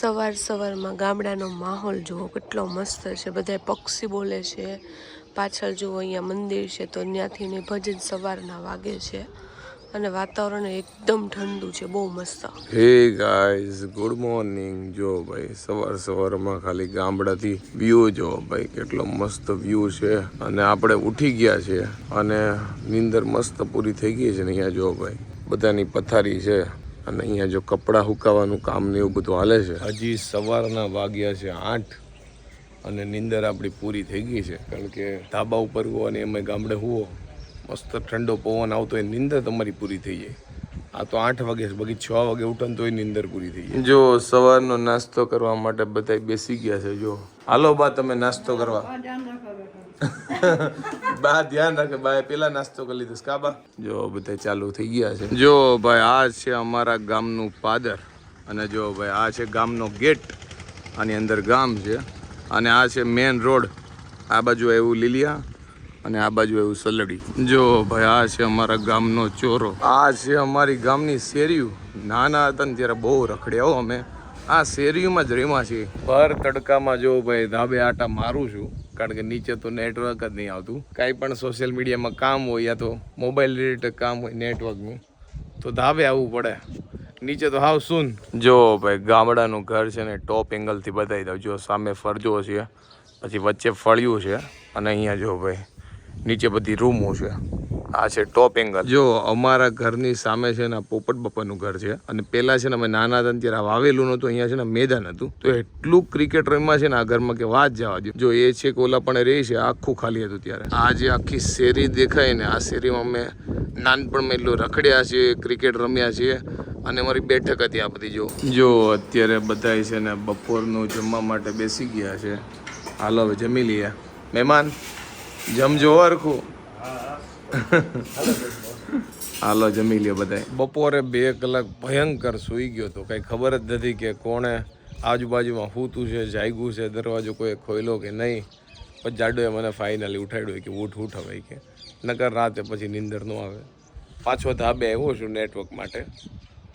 સવારમાં ગામડાનો માહોલ જુઓ કેટલો મસ્ત છે, બધા પક્ષી બોલે છે, પાછળ જુઓ અહીંયા મંદિર છે તો ત્યાંથી ને ભજન સવારના વાગે છે અને વાતાવરણ એકદમ ઠંડુ છે, બહુ મસ્ત. Hey guys, good morning. જો ભાઈ સવારમાં ખાલી ગામડાથી વ્યૂ જો ભાઈ કેટલો મસ્ત વ્યૂ છે અને આપણે ઉઠી ગયા છે અને નીંદર મસ્ત પૂરી થઈ ગઈ છે ને અહીંયા જો ભાઈ બધાની પથારી છે અને અહીંયા જો કપડાં હુકાવાનું કામ ને એવું બધું હાલે છે. હજી સવારના વાગ્યા છે 8 અને નીંદર આપણી પૂરી થઈ ગઈ છે કારણ કે ધાબા ઉપર હુવો અને એમાં ગામડે હુવો મસ્ત ઠંડો પવન આવતો હોય નીંદર તમારી પૂરી થઈ જાય. આ તો 8 વાગે બાકી 6 વાગે ઉઠન તોય નીંદર પૂરી થઈ જાય. જો સવારનો નાસ્તો કરવા માટે બધા બેસી ગયા છે. જો હાલો બા તમે નાસ્તો કરવા. બા ધ્યાન રાખે, બા પેલા નાસ્તો કરી લીધો કા બા. જો બધા ચાલુ થઈ ગયા છે. જો ભાઈ આ છે અમારા ગામનું પાદર અને જો ભાઈ આ છે ગામનો ગેટ, આની અંદર ગામ છે અને આ છે મેન રોડ. આ બાજુ એવું લીલિયા અને આ બાજુ એવું સલડી. જો ભાઈ આ છે અમારા ગામનો ચોરો. આ છે અમારી ગામની શેરીઓ. નાના હતા ને ત્યારે બહુ રખડ્યા હો અમે આ શેરીઓમાં જ રેમાં છીએ. ભર તડકામાં જો ભાઈ ધાબે આટા મારું છું કારણ કે નીચે તો નેટવર્ક જ નહીં આવતું. કાંઈ પણ સોશિયલ મીડિયામાં કામ હોય યા તો મોબાઈલ રિલેટેડ કામ હોય નેટવર્કનું તો ધાબે આવવું પડે, નીચે તો હાવ સુન. જો ભાઈ ગામડાનું ઘર છે ને ટોપ એંગલથી બતાવી દઉં. જો સામે ફરજો છે, પછી વચ્ચે ફળિયું છે અને અહીંયા જો ભાઈ નીચે બધી રૂમો છે. આ છે ટોપ એંગલ. જો અમારા ઘરની સામે છે ને પોપટ બાપાનું ઘર છે અને પેલા છે ને અમે નાના હતા ત્યારે વાવેલું નહોતું, અહીંયા છે ને મેદાન હતું તો એટલું ક્રિકેટ રમવા છે ને આ ઘરમાં કે વાત જવા દો. જો એ છે કે ઓલા પણ રહી છે આખું ખાલી હતું ત્યારે. આ જે આખી શેરી દેખાય ને આ શેરીમાં અમે નાનપણમાં એટલું રખડ્યા છીએ, ક્રિકેટ રમ્યા છીએ અને અમારી બેઠક હતી આ બધી. જો અત્યારે બધા છે ને બપોરનું જમવા માટે બેસી ગયા છે. હાલો હવે જમી લઈએ. મહેમાન જમજો હરખું. હાલો જમી લ્યો બધાય. બપોરે 2 કલાક ભયંકર સૂઈ ગયો તો કઈ ખબર જ નથી કે કોણે આજુબાજુમાં સૂતું છે, જાગ્યું છે, દરવાજો કોઈ ખોલ્યો કે નહીં. પછી જાડોએ મને ફાઇનલી ઉઠાડ્યો કે ઉઠ હવે કે નકર રાતે પછી નીંદર ન આવે. પાછો ધાબે આવ્યો છું નેટવર્ક માટે.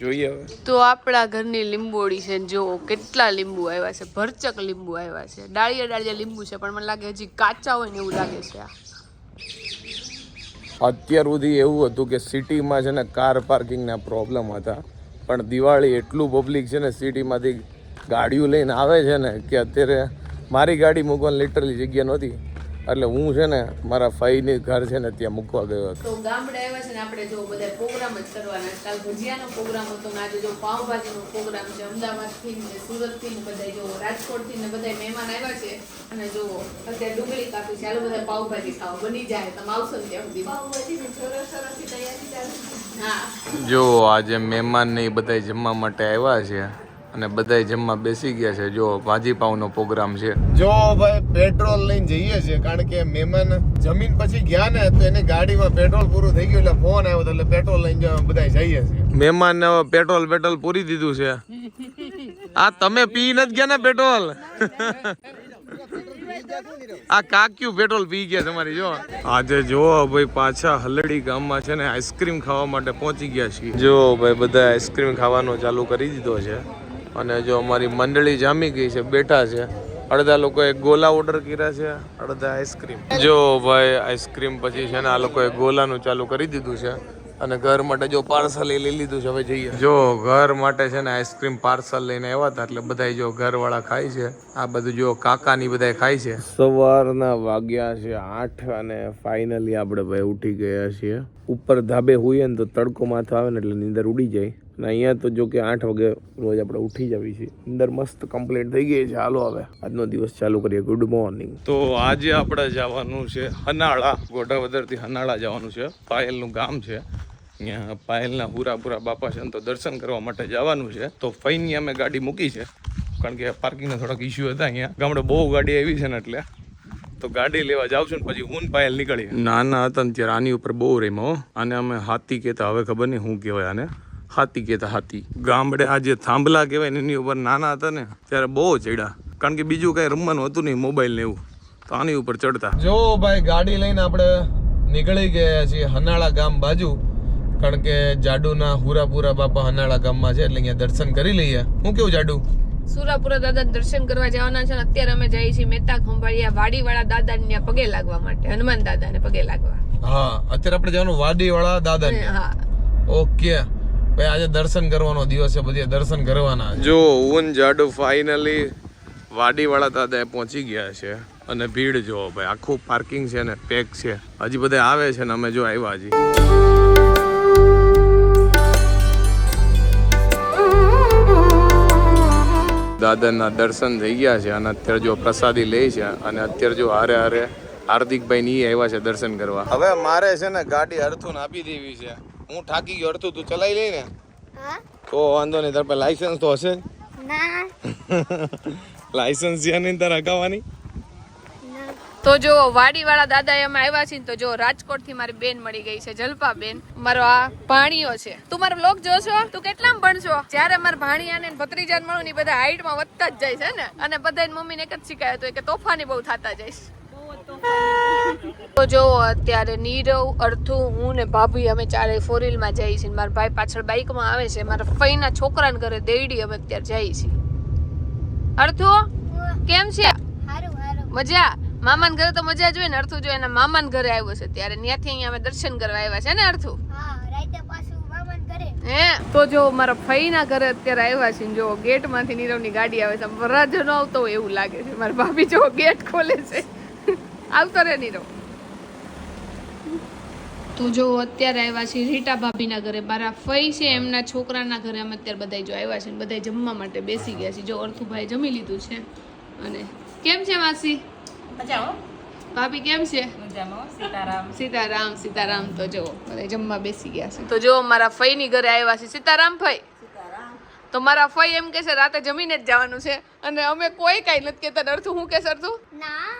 જોઈએ હવે તો આપણા ઘરની લીંબોડી છે, જો કેટલા લીંબુ આવ્યા છે, ભરચક લીંબુ આવ્યા છે. ડાળિયા લીંબુ છે પણ મને લાગે હજી કાચા હોય ને એવું લાગે છે. અત્યાર સુધી એવું હતું કે સિટીમાં છે ને કાર પાર્કિંગના પ્રોબ્લેમ હતા પણ દિવાળી એટલું પબ્લિક છે ને સિટીમાંથી ગાડીઓ લઈને આવે છે ને કે અત્યારે મારી ગાડી મૂકવાની લિટરલી જગ્યા નહોતી એટલે હું છે ને મારા ફાઈની ઘર છે ને ત્યાં મૂકવા ગયો હતો. તો ગામડે આવ્યા છે ને આપણે જો બધા પ્રોગ્રામ જ કરવાના. કાલ ભજીયાનો પ્રોગ્રામ હતો ને આજે જો પાવભાજીનો પ્રોગ્રામ છે. અમદાવાદથી ને સુરતથી ને બધા જો રાજકોટથી ને બધા મહેમાન આવ્યા છે અને જો અત્યારે ડુંગળી કાપી છે. ચાલો બધા પાવભાજી ખાવા બની જાય. તમે આવશો ને ત્યાં સુધી પાવભાજીની સરસથી તૈયારી ચાલુ. હા જો આજે મહેમાન ને બધા જમવા માટે આવ્યા છે અને બધા જમવા બેસી ગયા છે. જો ભાજી પાવનો પ્રોગ્રામ છે. જો ભાઈ પેટ્રોલ લઈને જઈએ છે કારણ કે મહેમાન જમીન પછી ગયા ને તો એને ગાડીમાં પેટ્રોલ પૂરું થઈ ગયું એટલે ફોન આવ્યો એટલે પેટ્રોલ લઈને બધા જઈએ છે. મહેમાન ને પેટ્રોલ પૂરી દીધું છે. આ તમે પી નથી ગયા ને પેટ્રોલ? આ કાક્યું પેટ્રોલ પી ગયા તમારી. જો આજે જો ભાઈ પાછા હલડી ગામમાં છે ને આઈસ્ક્રીમ ખાવા માટે પહોંચી ગયા છીએ. જો ભાઈ બધા આઈસ્ક્રીમ ખાવાનું ચાલુ કરી દીધો છે અને જો અમારી મંડળી જામી ગઈ છે, બેઠા છે. અડધા લોકોએ ગોલા ઓર્ડર કર્યા છે, અડધા આઈસ્ક્રીમ. જો ભાઈ આઈસ્ક્રીમ પછી છે ને આ લોકોએ ગોલાનું ચાલુ કરી દીધું છે અને ઘર માટે જો પાર્સલ લઈ લીધું છે. હવે જઈએ. જો ઘર માટે છે ને આઈસ્ક્રીમ પાર્સલ લઈને આવ્યા હતા એટલે બધા જો ઘરવાળા ખાય છે. આ બધું જો કાકાની બધા ખાય છે. સવારના વાગ્યા છે 8 અને ફાઇનલી આપણે ભાઈ ઉઠી ગયા છીએ. ઉપર ધાબે હોઈએ ને તો તડકો માથે આવે ને એટલે નીંદર ઉડી જાય અને અહીંયા તો જો કે 8 વાગે રોજ આપણે ઉઠી જવી છીએ. અંદર મસ્ત કમ્પ્લીટ થઈ ગઈ છે. હાલો હવે આજનો દિવસ ચાલુ કરીએ. Good morning. તો આજે આપણે જવાનું છે હનાળા. ગોઢાવદરથી હનાળા જવાનું છે. પાયલનું ગામ છે. અહીંયા પાયલના હુરાપુરા બાપા છે તો દર્શન કરવા માટે જવાનું છે. તો ફઈની અમે ગાડી મૂકી છે કારણ કે પાર્કિંગના થોડાક ઇસ્યુ હતા. અહીંયા ગામડે બહુ ગાડી આવી છે ને એટલે તો ગાડી લેવા જાવ છું ને પછી હું પાયલ નીકળી. નાના હતા ને ત્યારે આની ઉપર બહુ રેમો. આને અમે હાથી કહેતા, હવે ખબર નહીં શું કહેવાય આને. હાથી કહેતા હાથી. ગામડે આ જે થાંભલા કહેવાય ને એની ઉપર નાના હતા ને ત્યારે બહુ ચડ્યા કારણ કે બીજું કઈ રમવાનું હતું નહીં, મોબાઈલ ને એવું, તો આની ઉપર ચડતા. જો ભાઈ ગાડી લઈને આપણે નીકળી ગયા છીએ હનાળા ગામ બાજુ કારણ કે જાડુના હુરાપુરા બાપા હનાળા ગામમાં છે એટલે અહીંયા દર્શન કરી લઈએ. હું કેવું જાડુ? સુરાપુરા દાદાના દર્શન કરવા જવાના છે. અત્યારે અમે જઈએ છીએ મહેતા ખંભાળિયા વાડીવાળા દાદાને પગે લાગવા માટે, હનુમાન દાદાને પગે લાગવા. હા, અત્યારે આપણે જવાનું વાડીવાળા દાદાને. હા, ઓકે ભાઈ, આજે દર્શન કરવાનો દિવસ છે, બધે દર્શન કરવાના. જો ઊન જાડુ ફાઇનલી વાડીવાળા દાદા પહોંચી ગયા છે અને ભીડ જો ભાઈ, આખું પાર્કિંગ છે ને પેક છે. હજી બધા આવે છે ને અમે જો આવ્યા હજી. દાદાના દર્શન થઈ ગયા છે અને અત્યારે જો પ્રસાદી લે છે અને અત્યારે જો હારે હારે હાર્દિકભાઈ ની આવ્યા છે દર્શન કરવા. હવે મારે છે ને ગાડી અર્થુન આપી દેવી છે. હું થાકી ગયો. અર્થુ તું ચલાવી લઈ ને તો વાંધો નહીં. તાર પાસે લાયસન્સ તો હશે ના લાયસન્સ છે નહીં તાર હકાવવાની. તો જો વાડીવાળા દાદા અમે આવ્યા છીએ. તો જો રાજકોટ થી મારી બેન મળી ગઈ છે, જલપા બેન. મારો આ ભાણિયો છે. તું મારો વ્લોગ જોશો? તું કેટલામાં ભણશો? જ્યારે મારા ભાણિયાને ને ભત્રીજાને મળું ને બધા હાઈટમાં વધતા જ જાય છે ને. અને બધાની મમ્મીને એક જ શિકાયત હોય કે તોફાની બહુ થતા જઈશ. તો જો અત્યારે નીરવ, અર્થુ, હું ને ભાભી અમે ચારે 4 વ્હીલમાં જઈએ છીએ. મારા ભાઈ પાછળ બાઇકમાં આવે છે. મારા ફઈના છોકરાને ઘરે દેડી અમે અત્યારે જઈએ છીએ. અર્થુ કેમ છે? હારું હારું મજા? મામાના ઘરે તો મજા જ હોય ને. અર્થુ જો એના મામાના ઘરે આવ્યો છે ત્યારે ત્યાંથી અહીંયા અમે દર્શન કરવા આવ્યા છે ને અર્થુ? હા રાઈતે પાછું મામાન કરે હે તો જો મારા ફઈના ઘરે અત્યારે આવ્યા છે. જો ગેટમાંથી નીરવની ગાડી આવે છે. વરરાજો ન આવતો હોય એવું લાગે છે. મારા ભાભી જો ગેટ ખોલે છે. આવતો રે નીરવ. તો જો અત્યારે આવ્યા છે રીટા ભાભીના ઘરે. મારા ફઈ છે એમના છોકરાના ઘરે અમે અત્યારે બધા જો આવ્યા છે. બધા જમવા માટે બેસી ગયા છે. જો અર્થુભાઈ જમી લીધું છે. અને કેમ છે માસી? ભાભી કેમ છે? સીતારામ સીતારામ. તો જો બધા જમવા બેસી ગયા છે. તો જો મારા ફઈ ની ઘરે આવ્યા છે. સીતારામ ફઈ. તો મારા ફઈ એમ કે છે રાતે જમીને જ જવાનું છે અને અમે કોઈ કઈ નથી કેતા. અર્થુ હું કે અર્થુ ના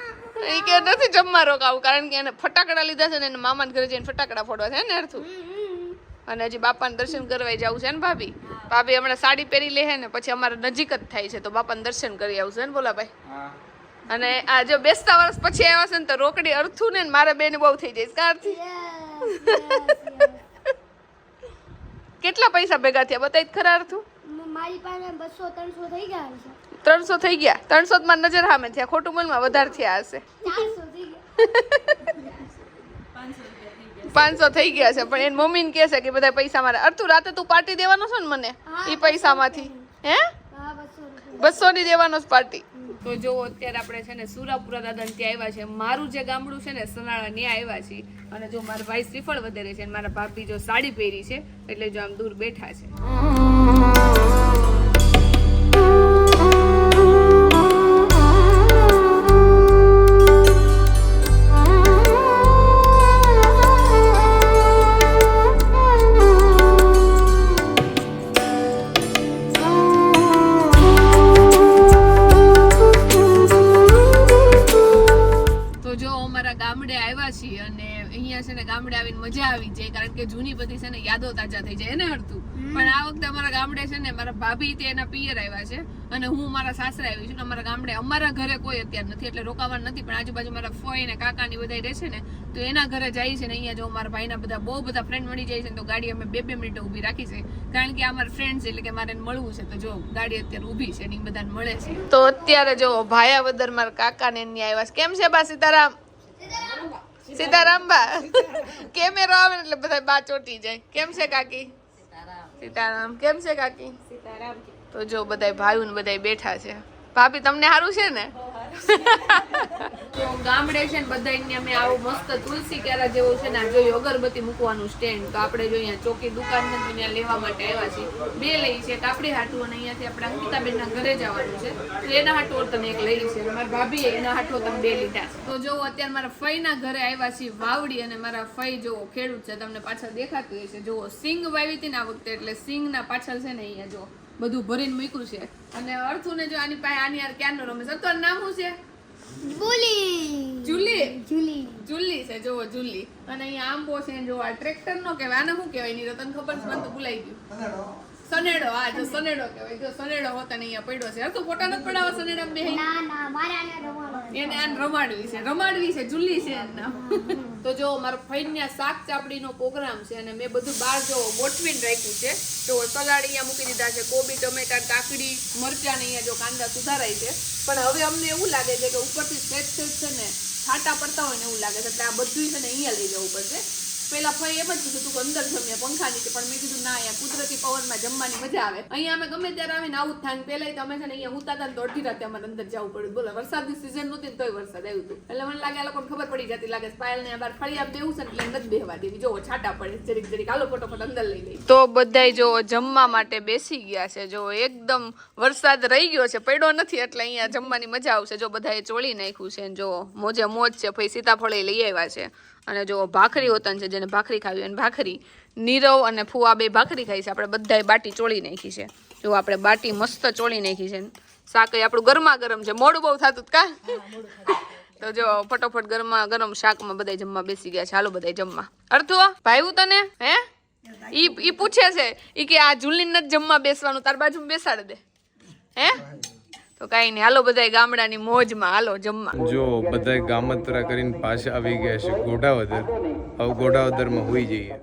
એ કે નથી જમવા રોકાવું કારણ કે એને ફટાકડા લીધા છે ને એને મામાના ઘરે જઈને ફટાકડા ફોડવા છે ને અર્થુ. અને હજી બાપાને દર્શન કરવા જવું છે ને ભાભી. ભાભી હમણાં સાડી પહેરી લે ને પછી અમારે નજીક જ થાય છે તો બાપાને દર્શન કરી આવશે ને બોલાભાઈ. અને આ જો બેસતા વર્ષ પછી આવ્યા છે ને તો રોકડી અર્થુ ને મારે બેન બહુ થઈ જાય કારથી. કેટલા પૈસા ભેગા થયા બતાવી ખરા અર્થુ? મારી પાસે 200-300 થઈ ગયા છે. 300 થઈ ગયા. 300 માં નજર સામે થયા. ખોટું બોલમાં વધારે થયા હશે. 400 થઈ ગયા. 500 થઈ ગયા છે. પણ એની મમ્મીને કહે છે કે બધા પૈસા મારે. અર્થુ રાતે તું પાર્ટી દેવાનો છો ને મને એ પૈસામાંથી? હે હા 200 રૂપિયા 200 ની દેવાનો જ પાર્ટી. તો જો અત્યારે આપણે છે ને સુરાપુરા દાદાને ત્યાં આવ્યા છે. મારું જે ગામડું છે ને સનાળા ત્યાં આવ્યા છીએ. અને જો મારા ભાઈ શ્રીફળ વધારે છે અને મારા ભાભી જો સાડી પહેરી છે એટલે જો આમ દૂર બેઠા છે. ગામડે આવ્યા છીએ અને અહીંયા છે ને ગામડે આવીને મજા આવી જાય કારણ કે જૂની બધી છે ને યાદો તાજા થઈ જાય ને હરતું. પણ આ વખતે અમારા ગામડે છે ને મારા ભાભી તે એના પિયર આવ્યા છે અને હું મારા સાસરે આવી છું. અમારા ગામડે અમારા ઘરે કોઈ અત્યારે નથી એટલે રોકાવાનું નથી. પણ આજુબાજુ મારા ફોઈ ને કાકા ની બધા રહે છે ને તો એના ઘરે જાય છે ને અહીંયા જો મારા ભાઈના બધા બહુ બધા ફ્રેન્ડ મળી જાય છે તો ગાડી અમે 2-2 મિનિટ ઊભી રાખી છે કારણ કે અમારા ફ્રેન્ડ્સ એટલે કે મારે મળવું છે. તો જો ગાડી અત્યારે ઊભી છે ને બધાને મળે છે. તો અત્યારે જો ભાયાવદર મારા કાકા ને એની આવ્યા છે. કેમ છે બા સીતારામ? સીતારામ બા. કેમેરો આવે એટલે બધા બા ચોટી જાય. કેમ છે કાકી? સીતારામ. કેમ છે કાકી? સીતારામ. તો જો બધા ભાઈઓ ને બધા બેઠા છે. ભાભી તમને સારું છે ને? તો ગામડે છે ને બધા અમે આવું મસ્ત તુલસી ક્યારા જેવું છે ને જોયું અગરબત્તી મૂકવાનું સ્ટેન્ડ. તો આપણે જો અહીંયા ચોકી દુકાન નથી ત્યાં લેવા માટે આવ્યા છીએ. 2 લઈ છે કાપડી હાટું અને અહીંયાથી આપણે અંકિતાબેન ના ઘરે જવાનું છે તો એના હાટું તમે એક લઈ છે. મારા ભાભી એના હાટું તમે 2 લીધા છે. તો જો અત્યારે મારા ફઈ ના ઘરે આવ્યા છીએ વાવડી અને મારા ફઈ જો ખેડૂત છે તમને પાછળ દેખાતું હશે. જો સિંગ વાવી હતી ને આ વખતે એટલે સિંગ ના પાછળ છે ને અહીંયા જો બધું ભરીને મૂક્યું છે. અને અર્થુ ને જો આની પાસે આની યાર ક્યારનો રમે છે. તો નામ શું છે? જુલી. જુલી છે જો જુલી. અને અહીંયા આંબો છે જો આ ટ્રેક્ટર નો કહેવાય આને શું કહેવાય નહીં તને ખબર છે? મને તો ભૂલાઈ ગયું. સનેડો હા જો સનેડો કહેવાય જો સનેડો હોતા ને અહીંયા પડ્યો છે તો ફોટા નથી પડાવવા સનેડા બે ના ના મારે આને રમવાનું એને આને રમાડવી છે જુલ્લી છે એના તો જો મારો ફઈન્યા શાક ચાપડીનો પ્રોગ્રામ છે અને મેં બધું બહાર જો ગોઠવીને રાખ્યું છે તો સલાડ અહીંયા મૂકી દીધા છે કોબી ટમેટા કાકડી મરચાં ને અહીંયા જો કાંદા સુધારાય છે પણ હવે અમને એવું લાગે છે કે ઉપરથી સ્લેટ છે ને છાંટા પડતા હોય ને એવું લાગે છે એટલે આ બધું છે ને અહીંયા લઈ જવું પડશે પેલા ફઈ એમ જ કીધું તું કે અંદર જમીએ પંખા નીચે પણ મેં કીધું ના અહીંયા કુદરતી પવનમાં જમવાની મજા આવે અહીંયા અમે ગમે ત્યારે આવીને આવું જ થાય પેલા તો અમે છે ને અહીંયા હુતા હતા ને તો અડધી રાતે અમારે અંદર જવું પડ્યું બોલો વરસાદની સિઝન નહોતી ને તોય વરસાદ આવ્યું હતું એટલે મને લાગે આ લોકોને ખબર પડી જતી લાગે પાયલ ને બાર ફળિયા બેવું છે ને એટલે નથી બેહવા દેવી જો છાટા પડે જરીક જરીક હાલો ફટોફટ અંદર લઈ લઈ તો બધાય જો જમવા માટે બેસી ગયા છે જો એકદમ વરસાદ રહી ગયો છે પડ્યો નથી એટલે અહીંયા જમવાની મજા આવશે જો બધાએ ચોળી નાખ્યું છે જો મોજે મોજ છે ભાઈ સીતાફળ લઈ આવ્યા છે અને જો ભાખરી હોતન છે જેને ભાખરી ખાવી અને ભાખરી નીરવ અને ફુવા બે ભાખરી ખાઈ છે આપણે બધાએ બાટી ચોળી નાખી છે જો આપણે બાટી મસ્ત ચોળી નાખી છે શાક આપણું ગરમા ગરમ છે મોડું બહુ થતું કા તો જો ફટોફટ ગરમા ગરમ શાકમાં બધા જમવા બેસી ગયા છે હાલો બધા જમવા અર્થો ભાઈ તને હે ઈ પૂછે છે ઈ કે આ જુલીન નથી જમવા બેસવાનું તાર બાજુ બેસાડ દે હે તો કઈ નહીં હાલો બધાય ગામડાની મોજમાં હાલો જમવા જો બધાય ગામતરા કરીને પાછા આવી ગયા છે ગોઢાવદર હવે ગોઢાવદરમાં હોઈ જઈએ